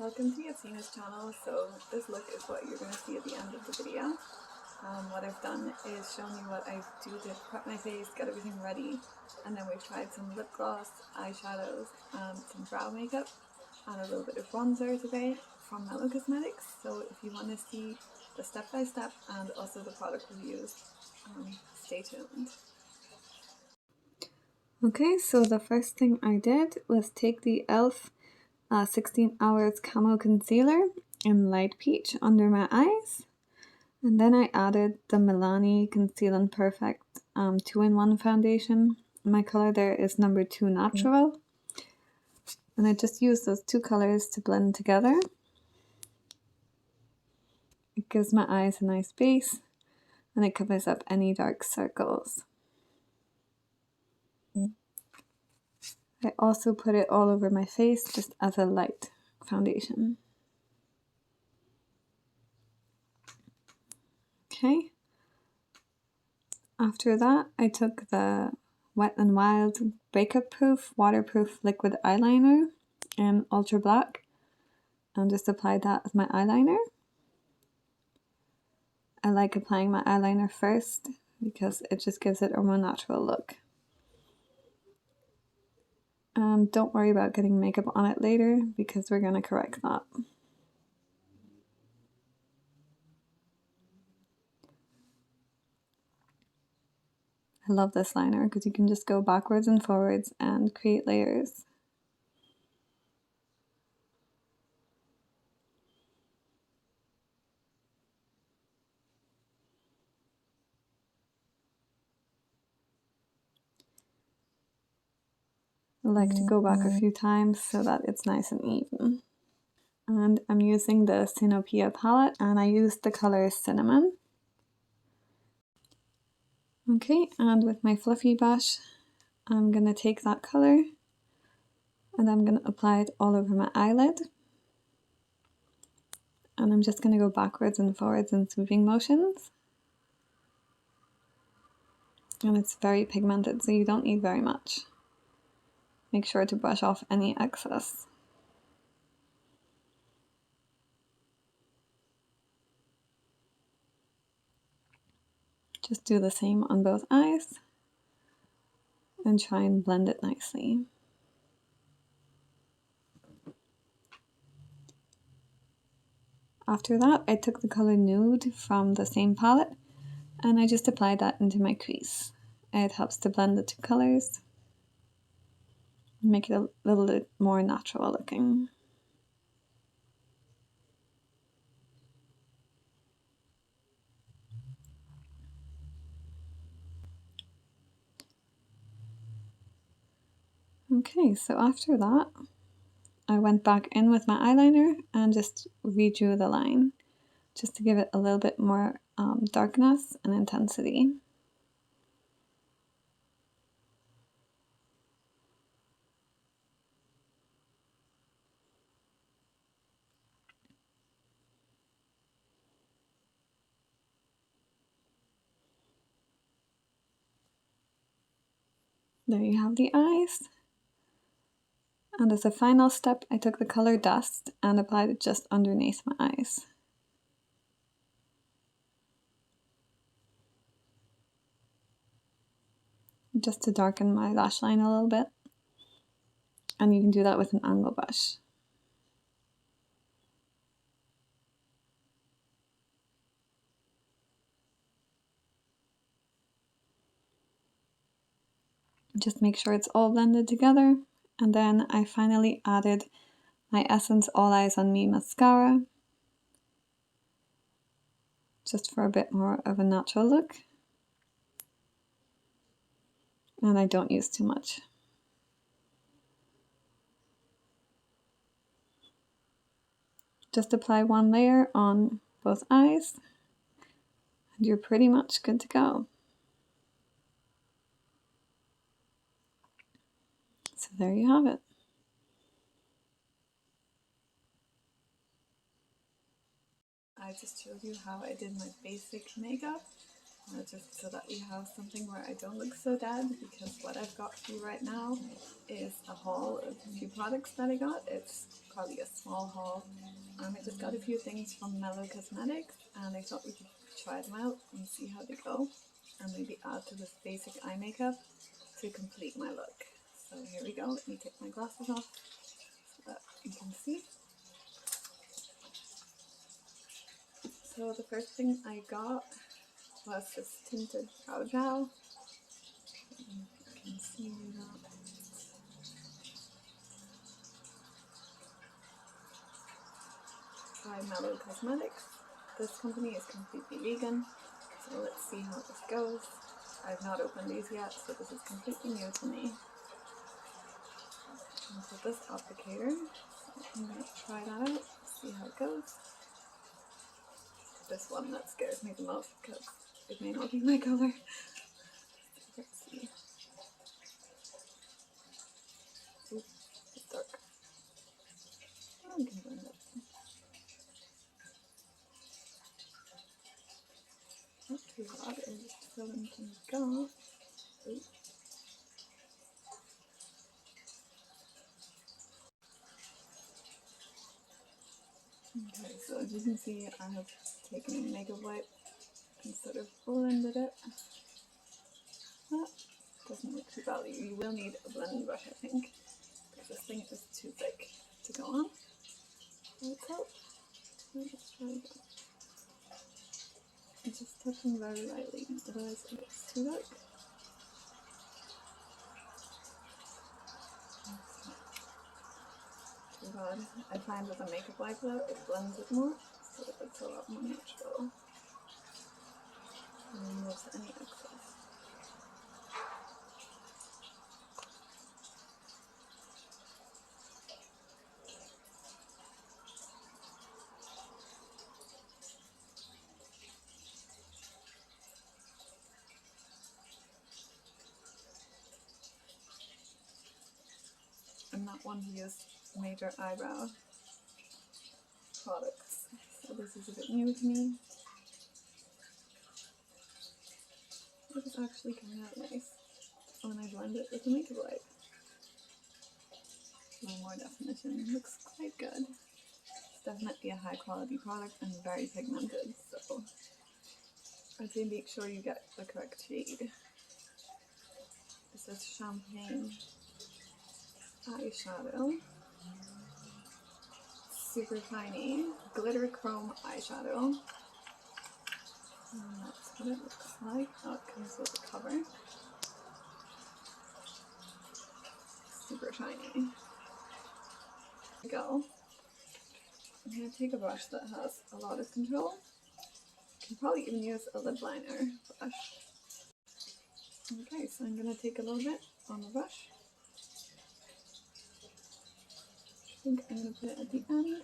Welcome to Yatsina's channel. So this look is what you're going to see at the end of the video. What I've done is shown you what I do to prep my face, get everything ready, and then we've tried some lip gloss, eyeshadows, and some brow makeup, and a little bit of bronzer today from Mellow Cosmetics. So if you want to see the step-by-step and also the product reviews, stay tuned. Okay, so the first thing I did was take the e.l.f. 16 Hours Camo Concealer in light peach under my eyes. And then I added the Milani Conceal and Perfect 2-in-1 foundation. My color there is number 2 Natural. And I just used those two colors to blend together. It gives my eyes a nice base and it covers up any dark circles. I also put it all over my face just as a light foundation. Okay. After that, I took the Wet n Wild Breakup Proof Waterproof Liquid Eyeliner in Ultra Black and just applied that as my eyeliner. I like applying my eyeliner first because it just gives it a more natural look. And don't worry about getting makeup on it later because we're going to correct that. I love this liner because you can just go backwards and forwards and create layers. I like to go back a few times so that it's nice and even. And I'm using the Sinopia palette and I used the color Cinnamon. Okay, and with my fluffy brush, I'm going to take that color and I'm going to apply it all over my eyelid. And I'm just going to go backwards and forwards in sweeping motions. And it's very pigmented, so you don't need very much. Make sure to brush off any excess. Just do the same on both eyes and try and blend it nicely. After that, I took the color Nude from the same palette and I just applied that into my crease. It helps to blend the two colors and make it a little bit more natural looking. Okay, so after that, I went back in with my eyeliner and just redrew the line, just to give it a little bit more darkness and intensity. There you have the eyes. And as a final step, I took the color Dust and applied it just underneath my eyes. Just to darken my lash line a little bit. And you can do that with an angle brush. Just make sure it's all blended together. And then I finally added my Essence All Eyes on Me mascara, just for a bit more of a natural look. And I don't use too much. Just apply one layer on both eyes and you're pretty much good to go. So there you have it. I just showed you how I did my basic makeup. just so that we have something where I don't look so dead, because what I've got for you right now is a haul of a few products that I got. It's probably a small haul. I just got a few things from Mellow Cosmetics, and I thought we could try them out and see how they go, and maybe add to this basic eye makeup to complete my look. So here we go. Let me take my glasses off so that you can see. So the first thing I got was this Tinted Brow Gel. You can see that. By Mellow Cosmetics. This company is completely vegan, so let's see how this goes. I've not opened these yet, so this is completely new to me. And so this applicator, I'm going to try that out, see how it goes. This one that scares me the most because it may not be my colour. Let's see. Ooh, it's dark. I can blend it. Not too bad, it's filling things got. Ooh. Okay, so as you can see, I have taken a makeup wipe and sort of blended it. That doesn't look too bad. You will need a blending brush, I think, because this thing is too thick to go on. Let's hope. Let's try again. I'm just touching very lightly, otherwise it gets too dark. Too bad. I find with a makeup wipe though, it blends it more, so it's a lot more natural. And removes any excess. I'm not one to use major eyebrow products, so this is a bit new to me. It is actually coming out nice when I blend it with a makeup wipe. A little more definition. It looks quite good. It's definitely a high quality product and very pigmented, so I'd say make sure you get the correct shade. This is Champagne Eyeshadow. Super tiny glitter chrome eyeshadow. And that's what it looks like. Oh, it comes with a cover. Super shiny. There we go. I'm going to take a brush that has a lot of control. You can probably even use a lip liner brush. Okay, so I'm going to take a little bit on the brush. I think I'm going to put it at the end,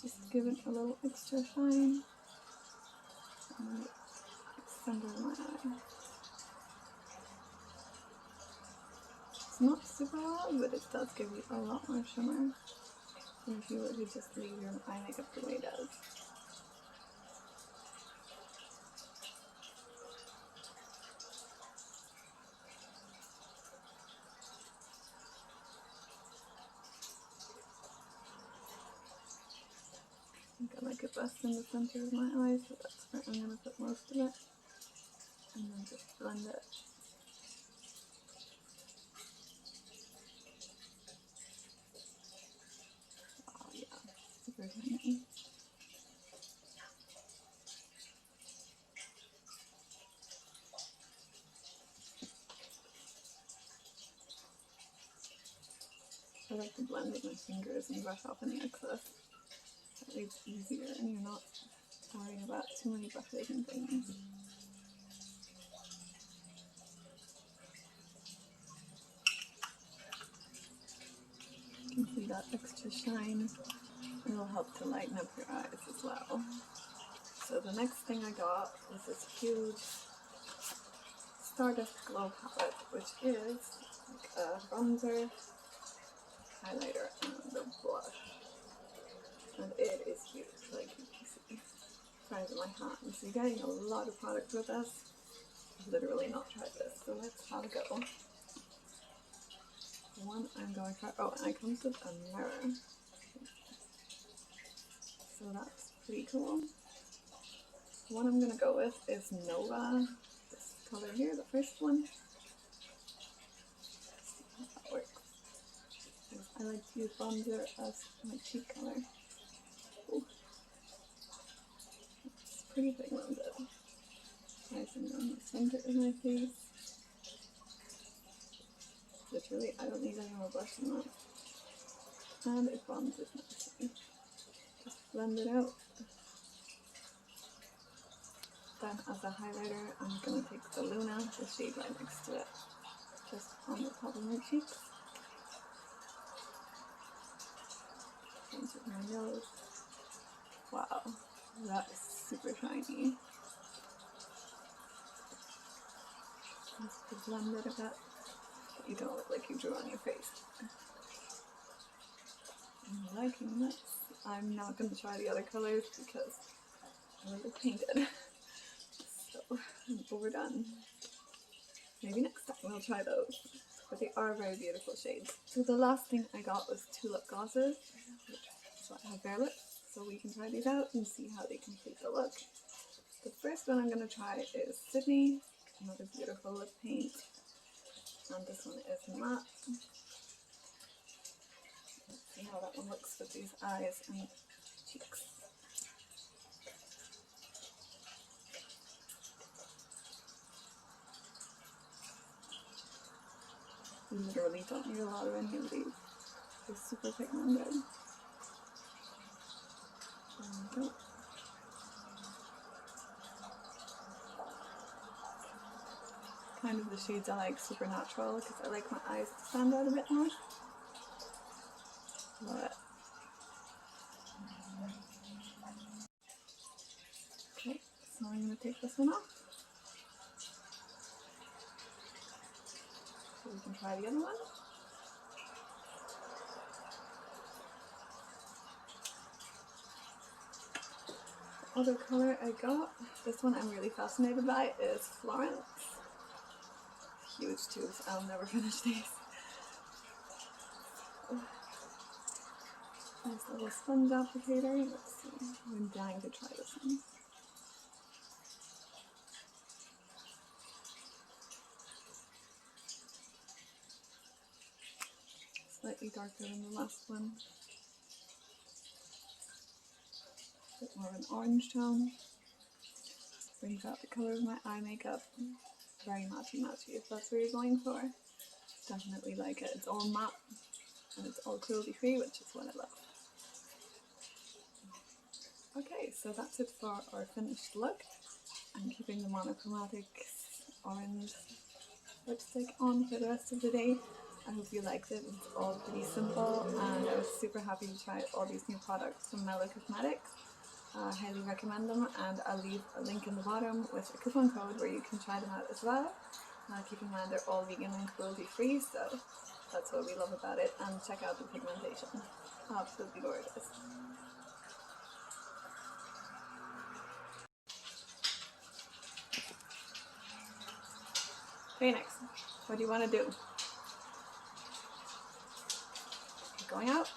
just to give it a little extra shine. And the center of my eye. It's not super loud, but it does give you a lot more shimmer than if you were to just leave your eye makeup the way it does. I think I like it best in the center of my eye, so that's where I'm going to put most of it. And then just blend it. Oh yeah, super tiny. I like to blend with my fingers and brush off any excess. That way it's easier and you're not worrying about too many brushes and things. You can see that extra shine. It'll help to lighten up your eyes as well. So the next thing I got was this huge Stardust Glow Palette, which is like a bronzer, highlighter, and a blush. And it is huge, like you can see. Size of my hand. So you're getting a lot of product with this. literally not tried this, so let's have a go. The one I'm going for, oh, and it comes with a mirror, so that's pretty cool. The one I'm gonna go with is Nova, this color here, the first one. Let's see how that works. I like to use bronzer as my cheek color. Ooh. It's pretty pigmented. Rising down the center of my face. Literally, I don't need any more blush than that. And it bronzes nicely. Just blend it out. Then as a highlighter, I'm going to take the Luna, the shade right next to it, just on the top of my cheeks. Into my nose. Wow, that is super shiny. Just to blend it a bit, but you don't look like you drew on your face. I'm liking this. I'm not going to try the other colors because I look painted. So I'm overdone. Maybe next time we'll try those. But they are very beautiful shades. So the last thing I got was 2 lip glosses, which is why I have bare lips. So we can try these out and see how they complete the look. The first one I'm going to try is Sydney, another beautiful lip paint. And this one is matte. Let's see how that one looks with these eyes and cheeks. You literally don't need a lot of any of these. They're super pigmented. There we go. Kind of the shades I like, Supernatural, because I like my eyes to stand out a bit more. But okay, so I'm going to take this one off. So we can try the other one. The other color I got, this one I'm really fascinated by, is Florence. Huge tubes, I'll never finish these. Nice little sponge applicator. Let's see, I'm dying to try this one. Slightly darker than the last one. A bit more of an orange tone. Brings out the colour of my eye makeup. Very matchy-matchy if that's what you're going for. Definitely like it. It's all matte and it's all cruelty-free, which is what I love. Okay, so that's it for our finished look. I'm keeping the monochromatic orange lipstick on for the rest of the day. I hope you liked it. It's all pretty simple and I was super happy to try all these new products from Mellow Cosmetics. I highly recommend them, and I'll leave a link in the bottom with a coupon code where you can try them out as well. Keep in mind they're all vegan and cruelty free, so that's what we love about it. And check out the pigmentation. Absolutely gorgeous. Okay, next, what do you want to do? Going out?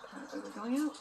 Apparently we're going out.